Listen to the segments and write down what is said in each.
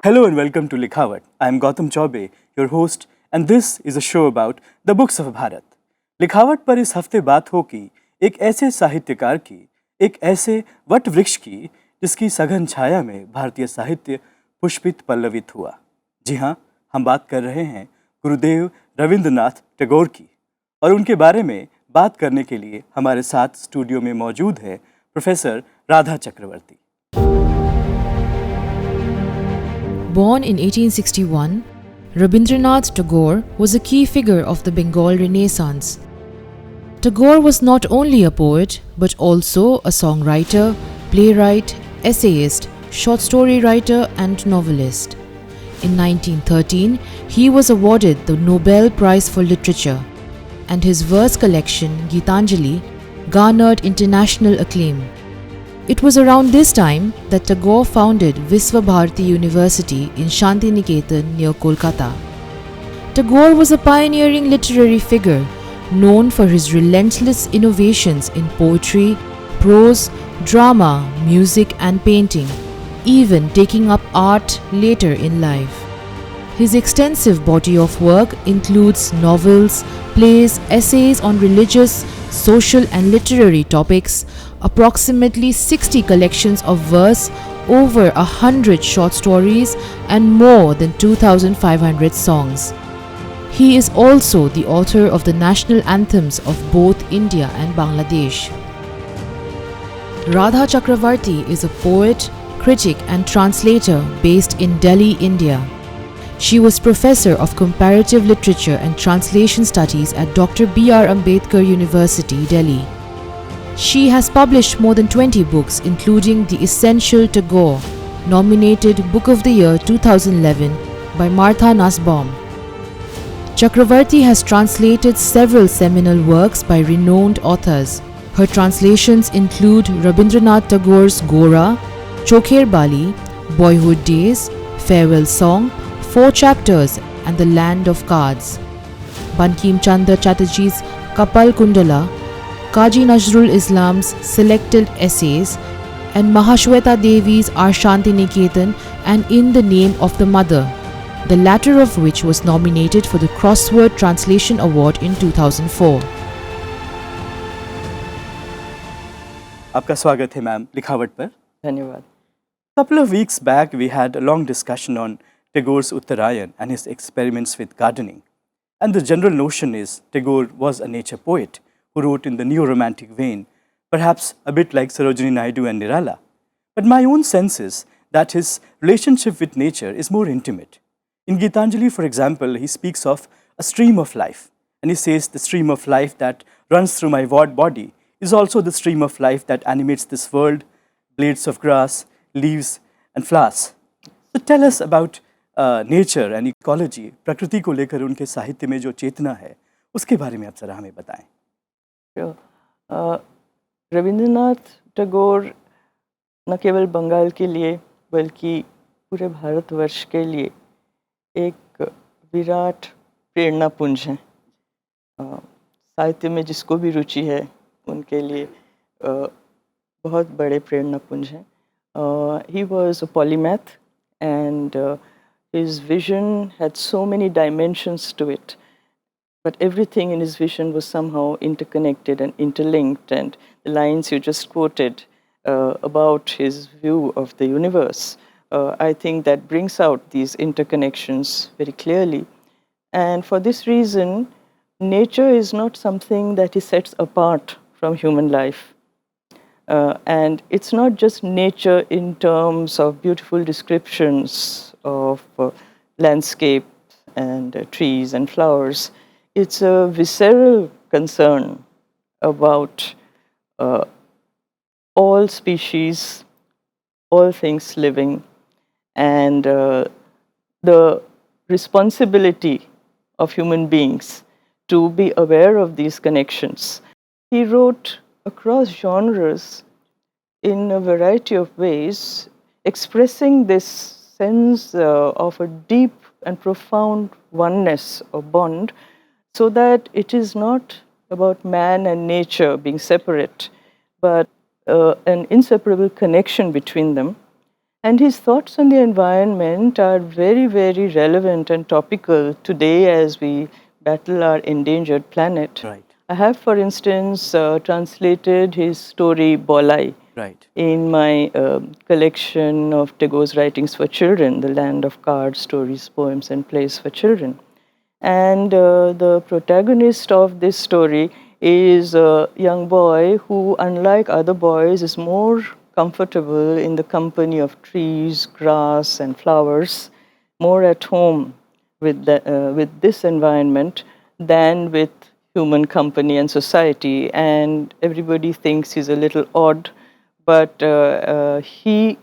Hello and welcome to Likhavat. I am Gautam Chaube, your host, and this is a show about the books of Bharat. लिखावट पर इस हफ्ते बात होगी एक ऐसे साहित्यकार की, एक ऐसे वट वृक्ष की जिसकी सघन छाया में भारतीय साहित्य पुष्पित पल्लवित हुआ। जी हाँ, हम बात कर रहे हैं गुरुदेव रविंद्रनाथ टैगोर की, और उनके बारे में बात करने के लिए हमारे साथ स्टूडियो में मौजूद है professor Radha Chakravarti. Born in 1861, Rabindranath Tagore was a key figure of the Bengal Renaissance. Tagore was not only a poet but also a songwriter, playwright, essayist, short story writer and novelist. In 1913, he was awarded the Nobel Prize for Literature, and his verse collection Gitanjali garnered international acclaim. It was around this time that Tagore founded Visva Bharati University in Shantiniketan near Kolkata. Tagore was a pioneering literary figure known for his relentless innovations in poetry, prose, drama, music and painting, even taking up art later in life. His extensive body of work includes novels, plays, essays on religious, social and literary topics, approximately 60 collections of verse, over 100 short stories, and more than 2,500 songs. He is also the author of the national anthems of both India and Bangladesh. Radha Chakravarti is a poet, critic, and translator based in Delhi, India. She was Professor of Comparative Literature and Translation Studies at Dr. B.R. Ambedkar University, Delhi. She has published more than 20 books, including The Essential Tagore, nominated Book of the Year 2011 by Martha Nussbaum. Chakravarti has translated several seminal works by renowned authors. Her translations include Rabindranath Tagore's Gora, Chokher Bali, Boyhood Days, Farewell Song, Four Chapters and The Land of Cards, Bankim Chandra Chatterjee's Kapal Kundala, Kaji Nazrul Islam's Selected Essays, and Mahashweta Devi's Our Shanti Niketan and In the Name of the Mother, the latter of which was nominated for the Crossword Translation Award in 2004. आपका स्वागत है ma'am लिखावट पर। धन्यवाद। Couple of weeks back, we had a long discussion on Tagore's Uttarayan and his experiments with gardening. And the general notion is Tagore was a nature poet who wrote in the neo-romantic vein, perhaps a bit like Sarojini Naidu and Nirala. But my own sense is that his relationship with nature is more intimate. In Gitanjali, for example, he speaks of a stream of life. And he says the stream of life that runs through my body is also the stream of life that animates this world, blades of grass, leaves and flowers. So tell us about nature and ecology, प्रकृति को लेकर उनके साहित्य में जो चेतना है उसके बारे में आप जरा हमें बताएं। रविंद्रनाथ टैगोर न केवल बंगाल के लिए बल्कि पूरे भारतवर्ष के लिए एक विराट प्रेरणा पुंज हैं। साहित्य में जिसको भी रुचि है उनके लिए बहुत बड़े प्रेरणा पुंज हैं। He was a polymath and his vision had so many dimensions to it, but everything in his vision was somehow interconnected and interlinked, and the lines you just quoted about his view of the universe, I think that brings out these interconnections very clearly. And for this reason, nature is not something that he sets apart from human life. And it's not just nature in terms of beautiful descriptions of landscape and trees and flowers. It's a visceral concern about all species, all things living, and the responsibility of human beings to be aware of these connections. He wrote across genres in a variety of ways, expressing this sense of a deep and profound oneness or bond, so that it is not about man and nature being separate, but an inseparable connection between them. And his thoughts on the environment are very, very relevant and topical today as we battle our endangered planet. Right. I have, for instance, translated his story Bolai Right. in my collection of Tagore's writings for children, The Land of Cards, Stories, Poems, and Plays for Children. And the protagonist of this story is a young boy who, unlike other boys, is more comfortable in the company of trees, grass, and flowers, more at home with this environment than with human company and society. And everybody thinks he's a little odd, but he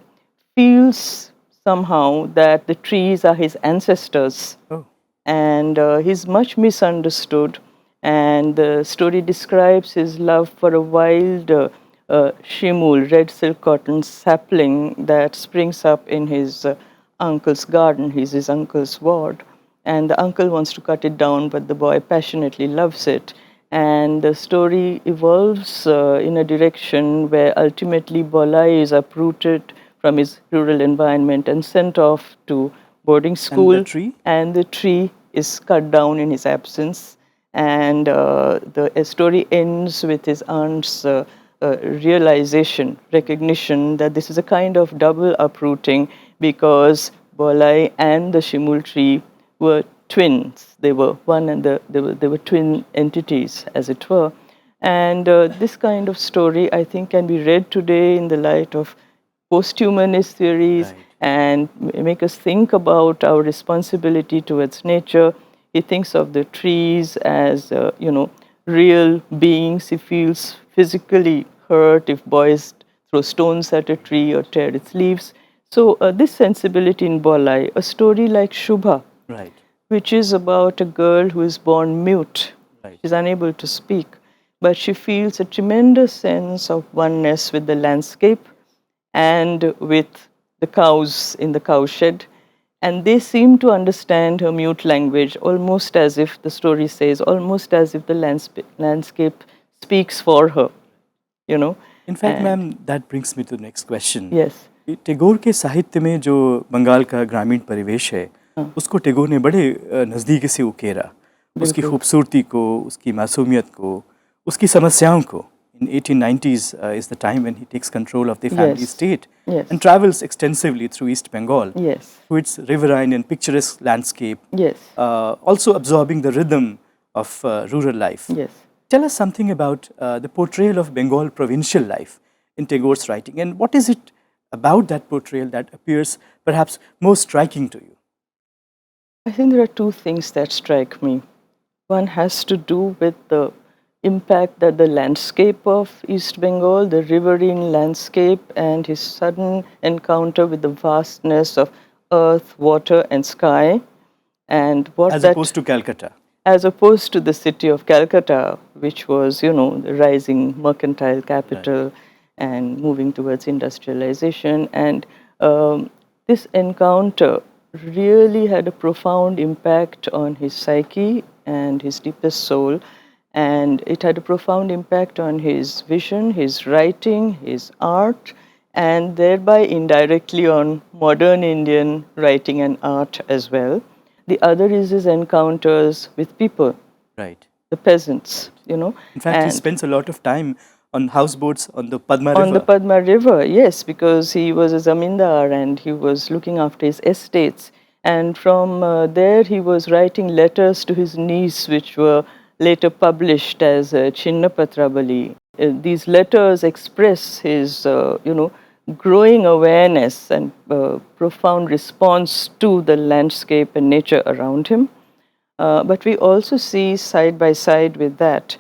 feels somehow that the trees are his ancestors, Oh. and he's much misunderstood. And the story describes his love for a wild shimul, red silk cotton sapling that springs up in his uncle's garden. He's his uncle's ward. And the uncle wants to cut it down, but the boy passionately loves it. And the story evolves in a direction where ultimately Bolai is uprooted from his rural environment and sent off to boarding school. And the tree? And the tree is cut down in his absence. And the story ends with his aunt's realization, recognition that this is a kind of double uprooting because Bolai and the Shimul tree were twins. They were one and they were twin entities, as it were. And this kind of story, I think, can be read today in the light of post-humanist theories. Right. And make us think about our responsibility towards nature. He thinks of the trees as, real beings. He feels physically hurt if boys throw stones at a tree or tear its leaves. So this sensibility in Bolai, a story like Shubha, Right. which is about a girl who is born mute. Right. She's unable to speak, but she feels a tremendous sense of oneness with the landscape and with the cows in the cowshed. And they seem to understand her mute language, almost as if the story says, almost as if the landscape speaks for her, you know. In fact, And- ma'am, that brings me to the next question. Yes. Tagore के साहित्य में जो बंगाल का ग्रामीण परिवेश है उसको टैगोर ने बड़े नज़दीक से उकेरा, उसकी खूबसूरती को, उसकी मासूमियत को, उसकी समस्याओं को. In 1890s is the time when he takes control of the family Yes. estate Yes. and travels extensively through East Bengal Yes. to its riverine and picturesque landscape, Yes. also absorbing the rhythm of rural life. Yes. Tell us something about the portrayal of Bengal provincial life in Tagore's writing, and what is it about that portrayal that appears perhaps most striking to you? I think there are two things that strike me. One has to do with the impact that the landscape of East Bengal, the riverine landscape, and his sudden encounter with the vastness of earth, water, and sky, and what As that, opposed to Calcutta. as opposed to the city of Calcutta, which was, the rising mercantile capital and moving towards industrialization. And this encounter really had a profound impact on his psyche and his deepest soul. And it had a profound impact on his vision, his writing, his art, and thereby indirectly on modern Indian writing and art as well. The other is his encounters with people, Right. the peasants, In fact, he and spends a lot of time on houseboats on the Padma River. on the Padma River, yes, because he was a zamindar and he was looking after his estates. And from there, he was writing letters to his niece, which were later published as Chinnapatrabali. These letters express his, growing awareness and profound response to the landscape and nature around him. But we also see side by side with that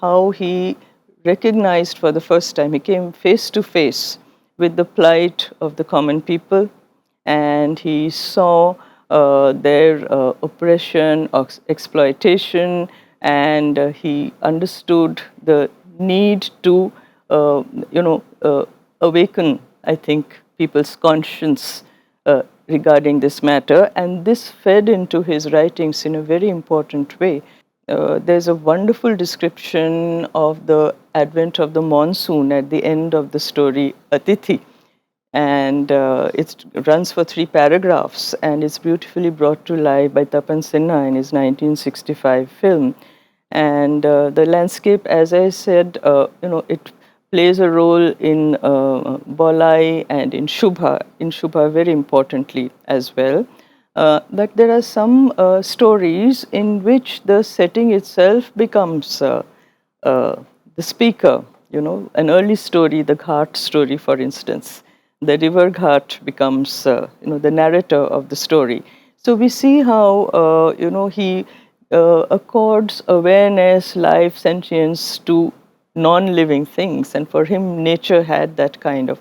how he recognized for the first time, he came face to face with the plight of the common people, and he saw their oppression, exploitation, and he understood the need to, awaken, I think, people's conscience regarding this matter. And this fed into his writings in a very important way. There's a wonderful description of the advent of the monsoon at the end of the story, Atithi. and it runs for 3 paragraphs, and it's beautifully brought to life by Tapan Sinha in his 1965 film. And the landscape, as I said, it plays a role in Bolai and in Shubha very importantly as well. But there are some stories in which the setting itself becomes the speaker. An early story, the Ghat story, for instance, the river Ghat becomes, the narrator of the story. So we see how, he accords awareness, life, sentience to non-living things, and for him, nature had that kind of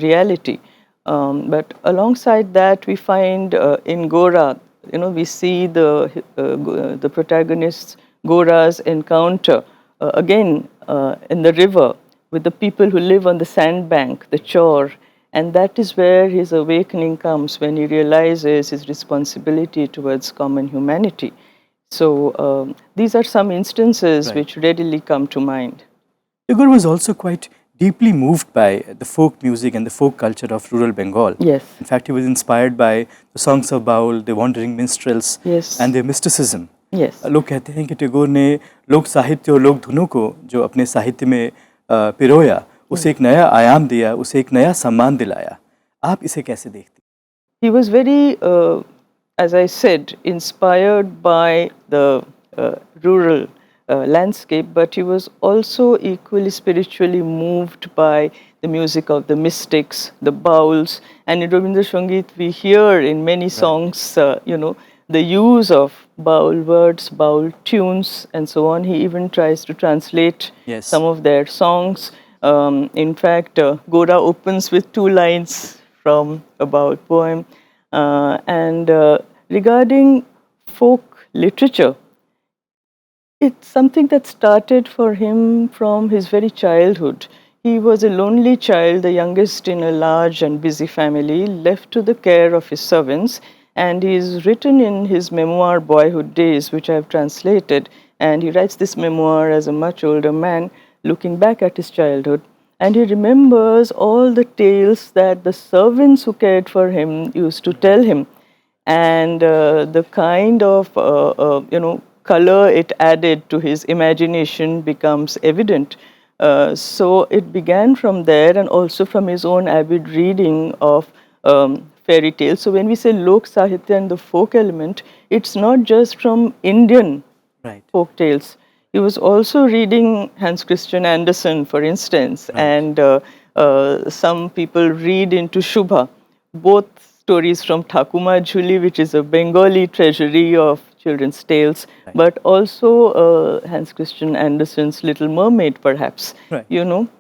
reality. But alongside that, we find in Gora, we see the protagonist's Gora's encounter again in the river with the people who live on the sandbank, the chore, and that is where his awakening comes when he realizes his responsibility towards common humanity. So these are some instances Right. which readily come to mind. Tagore was also quite deeply moved by the folk music and the folk culture of rural Bengal. Yes. In fact, he was inspired by the songs of Baul, the wandering minstrels, Yes. and their mysticism. Yes. लोग कहते हैं कि टैगोर ने लोक साहित्य और लोक धुनों को जो अपने साहित्य में पिरोया, उसे एक नया आयाम दिया, उसे एक नया सम्मान दिलाया. आप इसे कैसे देखते हैं? He was very, as I said, inspired by the rural landscape, but he was also equally spiritually moved by the music of the mystics, the bauls, and in Rabindra Sangeet we hear in many songs, the use of baul words, baul tunes, and so on. He even tries to translate Yes. some of their songs. In fact, Gora opens with 2 lines from a baul poem. And regarding folk literature, it's something that started for him from his very childhood. He was a lonely child, the youngest in a large and busy family, left to the care of his servants. And he's written in his memoir, Boyhood Days, which I've translated. And he writes this memoir as a much older man, looking back at his childhood. And he remembers all the tales that the servants who cared for him used to tell him. And the kind of, color it added to his imagination becomes evident. So it began from there, and also from his own avid reading of fairy tales. So when we say Lok Sahitya and the folk element, it's not just from Indian Right. folk tales. He was also reading Hans Christian Andersen, for instance, and some people read into Shubha, both stories from Thakuma Jhuli, which is a Bengali treasury of children's tales, but also Hans Christian Andersen's Little Mermaid, perhaps, Right.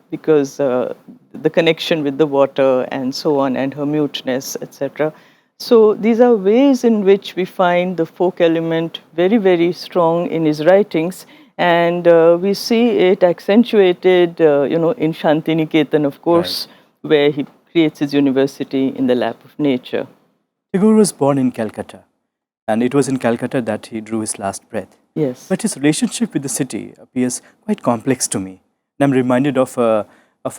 because the connection with the water and so on, and her muteness, etc. So these are ways in which we find the folk element very, very strong in his writings, and we see it accentuated, in Shantiniketan, of course, where he creates his university in the lap of nature. Tagore was born in Calcutta, and it was in Calcutta that he drew his last breath. Yes. But his relationship with the city appears quite complex to me. And I'm reminded of a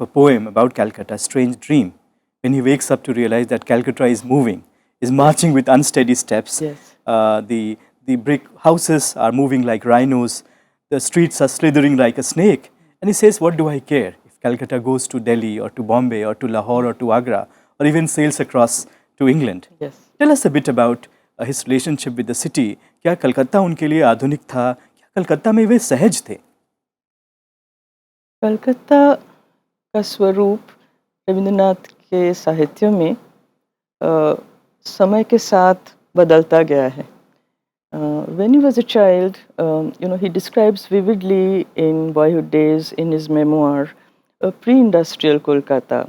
poem about Calcutta, Strange Dream, when he wakes up to realize that Calcutta is moving, is marching with unsteady steps. Yes. The brick houses are moving like rhinos. The streets are slithering like a snake. And he says, what do I care if Calcutta goes to Delhi or to Bombay or to Lahore or to Agra or even sails across to England? Yes. Tell us a bit about his relationship with the city. क्या कलकत्ता उनके लिए आधुनिक था? क्या कलकत्ता में वे सहज थे? कलकत्ता का स्वरूप रविंद्रनाथ के साहित्य में समय के साथ बदलता गया है. When he was a child, he describes vividly in Boyhood Days, in his memoir, a pre-industrial Kolkata,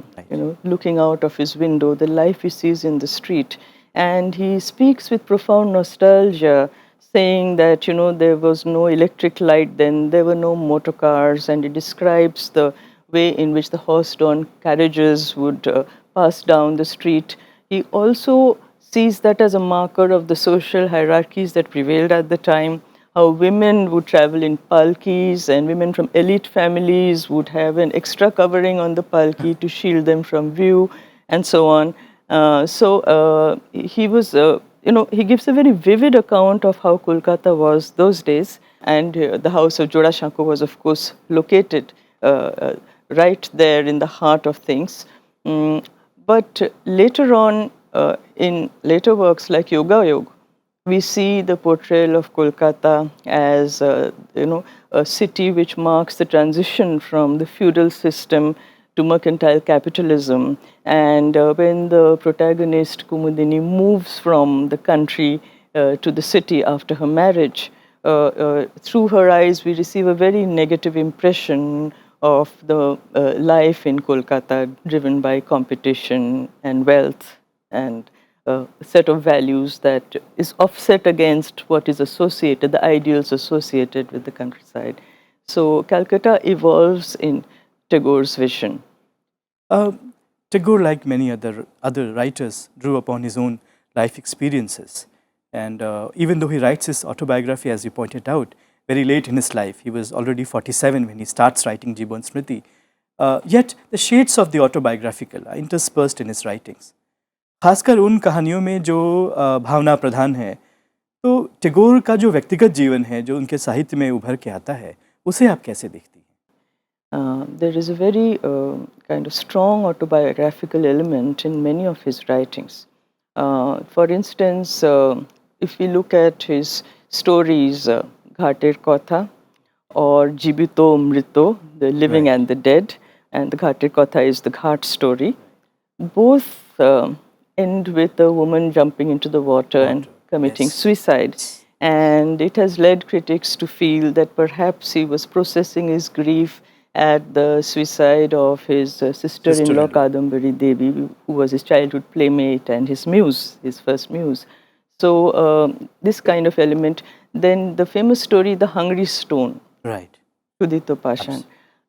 looking out of his window, the life he sees in the street. And he speaks with profound nostalgia, saying that, there was no electric light then, there were no motor cars, and he describes the way in which the horse-drawn carriages would pass down the street. He also sees that as a marker of the social hierarchies that prevailed at the time, how women would travel in palkis, and women from elite families would have an extra covering on the palki to shield them from view. and so on. He was, he gives a very vivid account of how Kolkata was those days, and the house of Jodashanko was, of course, located right there in the heart of things. But later on, in later works like Yoga Yoga, we see the portrayal of Kolkata as a city which marks the transition from the feudal system to mercantile capitalism. And when the protagonist Kumudini moves from the country to the city after her marriage, through her eyes we receive a very negative impression of the life in Kolkata, driven by competition and wealth and a set of values that is offset against what is associated, the ideals associated with the countryside. So Calcutta evolves in Tagore's vision. Tagore, like many other writers, drew upon his own life experiences. And even though he writes his autobiography, as you pointed out, very late in his life, he was already 47 when he starts writing Jibon Smriti. Yet the shades of the autobiographical are interspersed in his writings. खासकर उन कहानियों में जो भावना प्रधान है, तो टैगोर का जो व्यक्तिगत जीवन है जो उनके साहित्य में उभर के आता है, उसे आप कैसे देखती हैं? There is a very kind of strong autobiographical element in many of his writings. For instance, if we look at his stories, Ghater Kotha or Jibito Mrito, the living and the dead, and the Ghater Kotha is the Ghat story, both end with a woman jumping into the water and committing suicide. And it has led critics to feel that perhaps he was processing his grief at the suicide of his sister-in-law Kadambari Devi, who was his childhood playmate and his muse, his first muse. So this kind of element. Then the famous story, The Hungry Stone, Right. Sudito Pashan.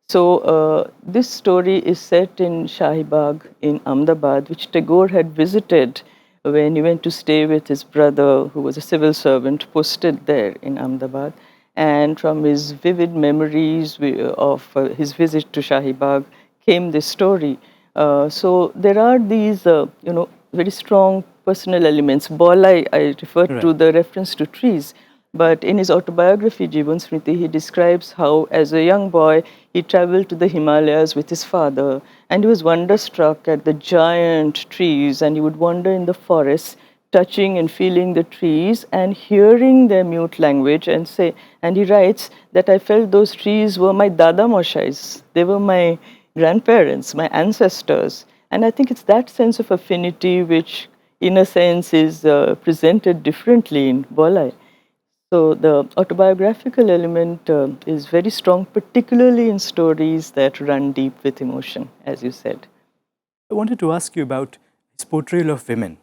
So this story is set in Shahi Bagh in Ahmedabad, which Tagore had visited when he went to stay with his brother, who was a civil servant posted there in Ahmedabad. And from his vivid memories of his visit to Shahi Bagh came this story. So there are these, very strong personal elements. Bolai, I referred to the reference to trees. But in his autobiography, Jibon Smriti, he describes how, as a young boy, he traveled to the Himalayas with his father, and he was wonderstruck at the giant trees, and he would wander in the forests, touching and feeling the trees and hearing their mute language, and he writes that I felt those trees were my Dada Moshais, they were my grandparents, my ancestors. And I think it's that sense of affinity which, in a sense, is presented differently in Bolai. So the autobiographical element is very strong, particularly in stories that run deep with emotion, as you said. I wanted to ask you about his portrayal of women.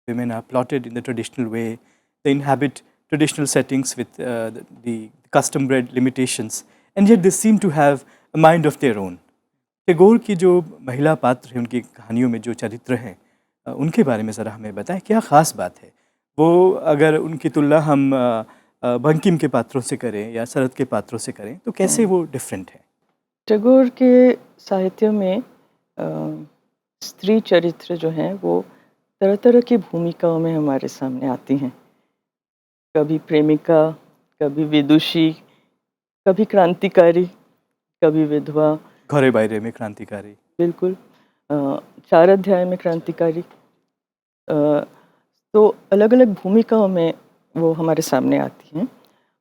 Women are plotted in the traditional way. They inhabit traditional settings with the custom-bred limitations, and yet they seem to have a mind of their own. Tagore की जो महिला पात्र हैं, उनकी कहानियों में जो चरित्र हैं, उनके बारे में ज़रा हमें बताएं, क्या ख़ास बात है? वो अगर उनकी तुलना हम बंकिम के पात्रों से करें या शरद के पात्रों से करें, तो कैसे वो डिफरेंट है? टैगोर के साहित्य में स्त्री चरित्र जो हैं वो तरह तरह की भूमिकाओं में हमारे सामने आती हैं. कभी प्रेमिका, कभी विदुषी, कभी क्रांतिकारी, कभी विधवा. घरे बायरे में क्रांतिकारी. बिल्कुल. 4 अध्याय में क्रांतिकारी. तो अलग अलग भूमिकाओं में वो हमारे सामने आती हैं,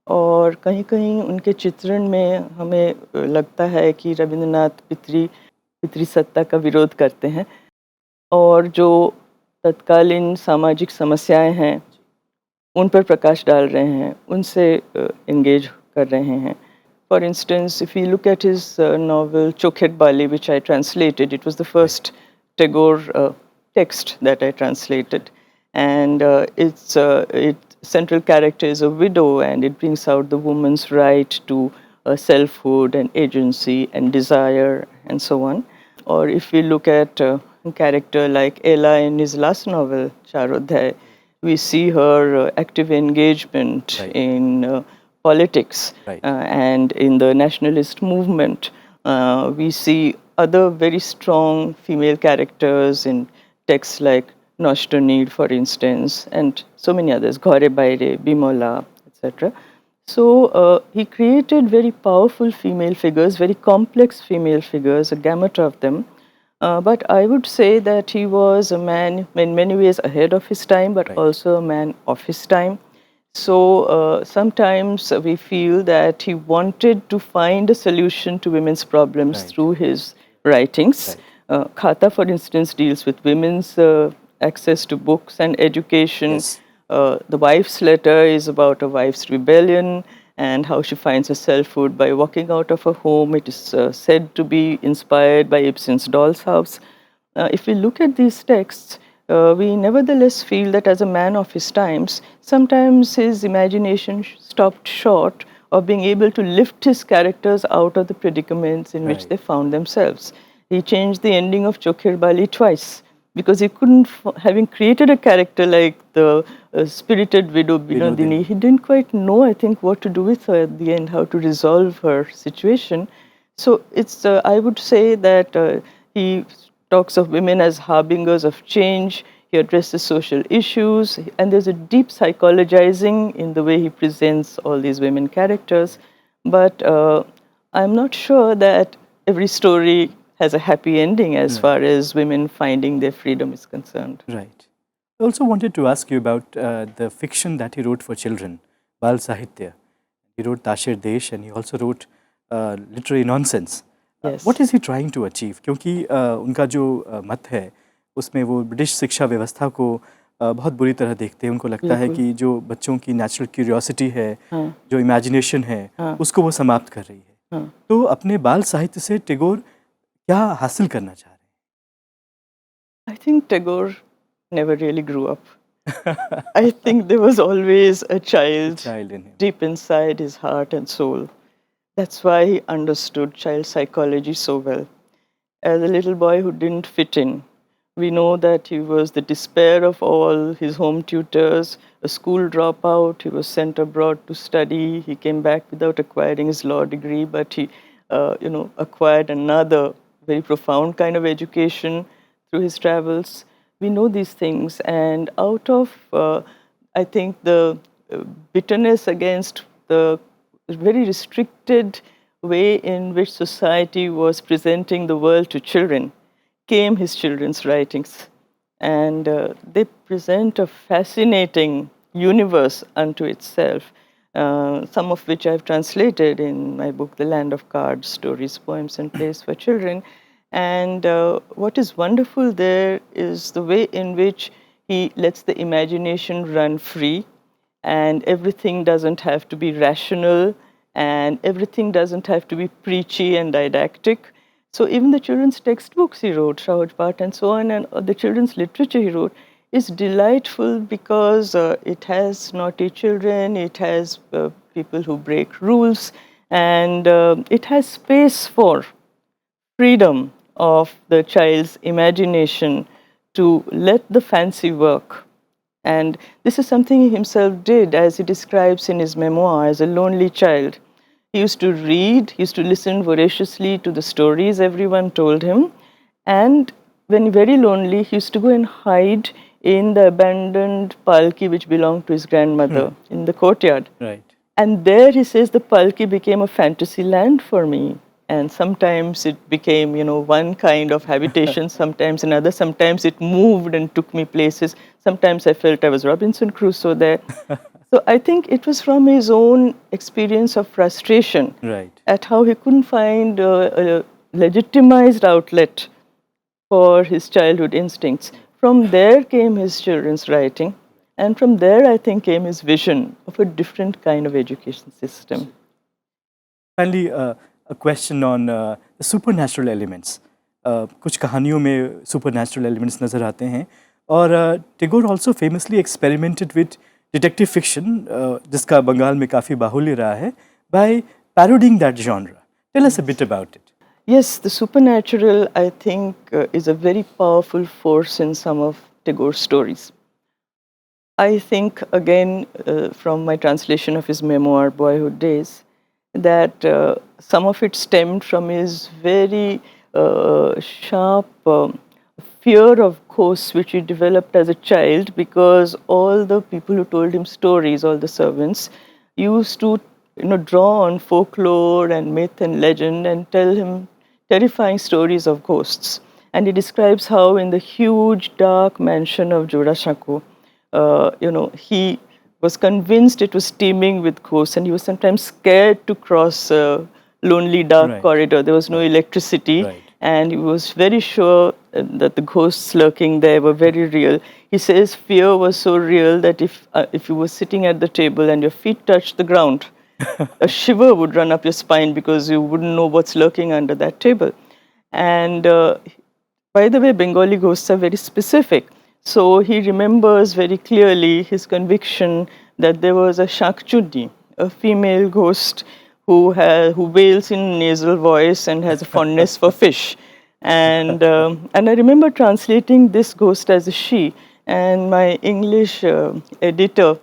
और कहीं कहीं उनके चित्रण में हमें लगता है कि रविंद्रनाथ पितृसत्ता का विरोध करते हैं, और जो तत्कालीन सामाजिक समस्याएं हैं उन पर प्रकाश डाल रहे हैं, उनसे एंगेज कर रहे हैं. For instance, if you look at his novel Chokhet Bali, which I translated, it was the first Tagore text that I translated. And its central character is a widow, and it brings out the woman's right to selfhood and agency and desire and so on. Or if we look at a character like Ella in his last novel, Charodhay, we see her active engagement in politics and in the nationalist movement. We see other very strong female characters in texts like Noshto Need, for instance, and so many others, Ghore Baire, Bimola, etc. So he created very powerful female figures, very complex female figures, a gamut of them. But I would say that he was a man in many ways ahead of his time, but also a man of his time. So sometimes we feel that he wanted to find a solution to women's problems through his writings. Khata, for instance, deals with women's access to books and education. Yes. The wife's letter is about a wife's rebellion and how she finds her self-hood by walking out of her home. It is said to be inspired by Ibsen's Doll's House. If we look at these texts, we nevertheless feel that as a man of his times, sometimes his imagination stopped short of being able to lift his characters out of the predicaments in which they found themselves. He changed the ending of Chokhir Bali twice because he couldn't, having created a character like the spirited widow Binodini, he didn't quite know, I think, what to do with her at the end, how to resolve her situation. So it's, I would say that he talks of women as harbingers of change. He addresses social issues, and there's a deep psychologizing in the way he presents all these women characters. But I'm not sure that every story has a happy ending as far as women finding their freedom is concerned. Right. I also wanted to ask you about the fiction that he wrote for children, Bal Sahitya. He wrote Tashir Desh, and he also wrote literary nonsense. Yes. What is he trying to achieve? क्योंकि उनका जो मत है उसमें वो British शिक्षा व्यवस्था को बहुत बुरी तरह देखते हैं. उनको लगता है कि जो बच्चों की नेचुरल क्यूरियोसिटी है, जो इमेजिनेशन है, उसको वो समाप्त कर रही है. तो अपने बाल साहित्य से टैगोर क्या हासिल करना चाह रहे हैं? I think Tagore never really grew up. I think there was always a child in him. deep inside his heart and soul. That's why he understood child psychology so well. As a little boy who didn't fit in, we know that he was the despair of all his home tutors, a school dropout. He was sent abroad to study. He came back without acquiring his law degree, but he, acquired another very profound kind of education through his travels. We know these things, and out of, I think, the bitterness against the very restricted way in which society was presenting the world to children came his children's writings. And they present a fascinating universe unto itself, some of which I've translated in my book, The Land of Cards, Stories, Poems, and Plays for Children. And what is wonderful there is the way in which he lets the imagination run free, and everything doesn't have to be rational, and everything doesn't have to be preachy and didactic. So even the children's textbooks he wrote, Shahaj Bhatt and so on, and the children's literature he wrote, is delightful because it has naughty children, it has people who break rules, and it has space for freedom of the child's imagination to let the fancy work. And this is something he himself did, as he describes in his memoir, as a lonely child. He used to read, he used to listen voraciously to the stories everyone told him, and when very lonely, he used to go and hide in the abandoned palki which belonged to his grandmother in the courtyard. Right. And there he says the palki became a fantasy land for me. And sometimes it became, one kind of habitation, sometimes another. Sometimes it moved and took me places. Sometimes I felt I was Robinson Crusoe there. So I think it was from his own experience of frustration at how he couldn't find a legitimized outlet for his childhood instincts. From there came his children's writing. And from there, I think, came his vision of a different kind of education system. Finally, a question on the supernatural elements. कुछ कहानियों में supernatural elements नज़र आते हैं, और Tagore also famously experimented with detective fiction, जिसका बंगाल में काफ़ी बाहुल्य रहा है, by parodying that genre. Tell us a bit about it. Yes, the supernatural, I think, is a very powerful force in some of Tagore's stories. I think, again, from my translation of his memoir, Boyhood Days, that some of it stemmed from his very sharp fear of ghosts which he developed as a child, because all the people who told him stories, all the servants, used to draw on folklore and myth and legend and tell him terrifying stories of ghosts. And he describes how in the huge dark mansion of Jorasanko, he was convinced it was teeming with ghosts, and he was sometimes scared to cross a lonely dark Right. corridor. There was no electricity, Right. and he was very sure that the ghosts lurking there were very real. He says fear was so real that if you were sitting at the table and your feet touched the ground, a shiver would run up your spine because you wouldn't know what's lurking under that table. And by the way, Bengali ghosts are very specific. So he remembers very clearly his conviction that there was a Shakchudni, a female ghost who wails in nasal voice and has a fondness for fish. And I remember translating this ghost as a she. And my English editor,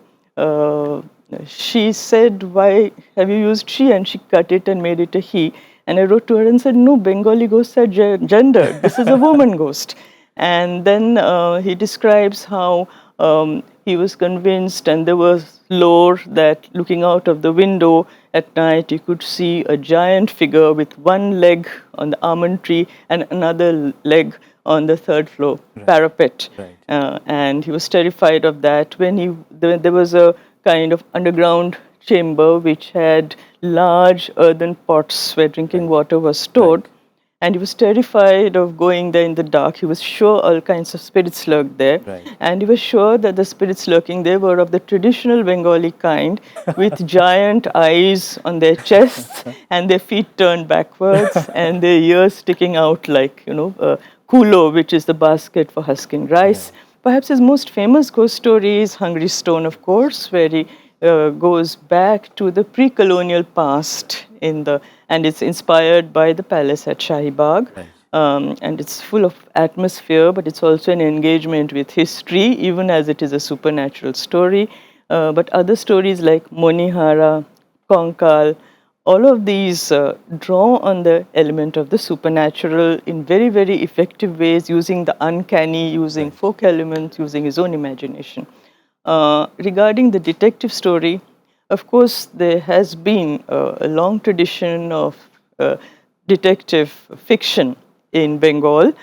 she said, "Why have you used she?" And she cut it and made it a he. And I wrote to her and said, "No, Bengali ghosts are gendered. This is a woman ghost." And then he describes how he was convinced, and there was lore that looking out of the window at night, he could see a giant figure with one leg on the almond tree and another leg on the third floor parapet. Right. And he was terrified of that. There was a kind of underground chamber which had large earthen pots where drinking water was stored. And he was terrified of going there in the dark. He was sure all kinds of spirits lurked there. Right. And he was sure that the spirits lurking there were of the traditional Bengali kind, with giant eyes on their chests and their feet turned backwards and their ears sticking out like, kulo, which is the basket for husking rice. Perhaps his most famous ghost story is Hungry Stone, of course, where he goes back to the pre-colonial past and it's inspired by the palace at Shahi Bagh. Right. And it's full of atmosphere, but it's also an engagement with history, even as it is a supernatural story. But other stories like Monihara, Konkal, all of these draw on the element of the supernatural in very, very effective ways, using the uncanny, using folk elements, using his own imagination. Regarding the detective story, of course, there has been a long tradition of detective fiction in Bengal.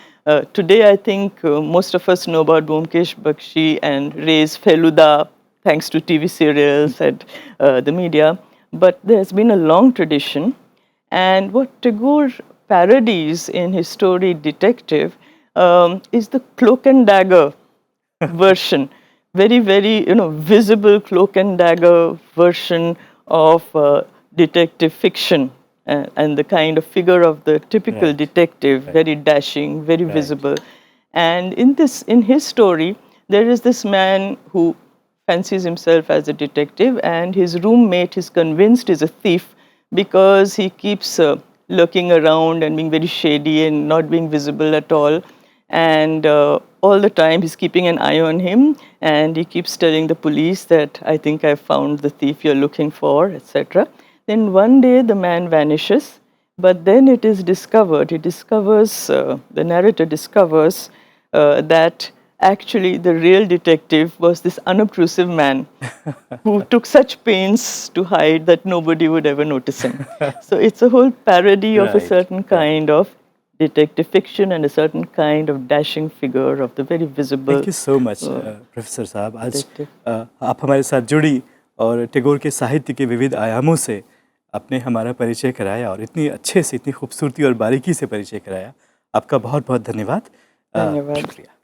Today, I think most of us know about Byomkesh Bakshi and Ray's Feluda, thanks to TV serials and the media. But there's been a long tradition. And what Tagore parodies in his story Detective is the cloak and dagger version. Very, very, visible cloak and dagger version of detective fiction, and the kind of figure of the typical detective, very dashing, very visible. And in his story, there is this man who fancies himself as a detective, and his roommate is convinced is a thief because he keeps lurking around and being very shady and not being visible at all. And all the time he's keeping an eye on him, and he keeps telling the police that, "I think I found the thief you're looking for," etc. Then one day the man vanishes, but then it is discovered, the narrator discovers that actually the real detective was this unobtrusive man who took such pains to hide that nobody would ever notice him. So it's a whole parody of a Right. certain kind of detective fiction and a certain kind of dashing figure of the very visible. Thank you so much professor साहब, आज detective. आप हमारे साथ जुड़ी और टैगोर के साहित्य के विविध आयामों से आपने हमारा परिचय कराया और इतनी अच्छे से, इतनी खूबसूरती और बारीकी से परिचय कराया। आपका बहुत बहुत धन्यवाद। धन्यवाद। शुक्रिया।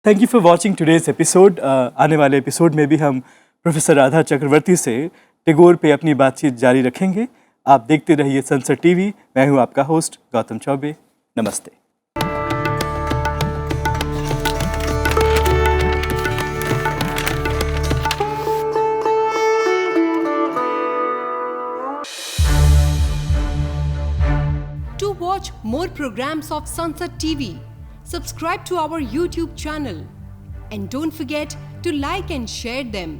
Thank you for watching today's episode. आने वाले एपिसोड में भी हम प्रोफेसर राधा चक्रवर्ती से टैगोर पे अपनी बातचीत जारी रखेंगे। आप देखते रहिए सनसेट टीवी। मैं हूँ आपका होस्ट गौतम चौबे। नमस्ते। To watch more programs of Sunset TV, subscribe to our YouTube channel and don't forget to like and share them.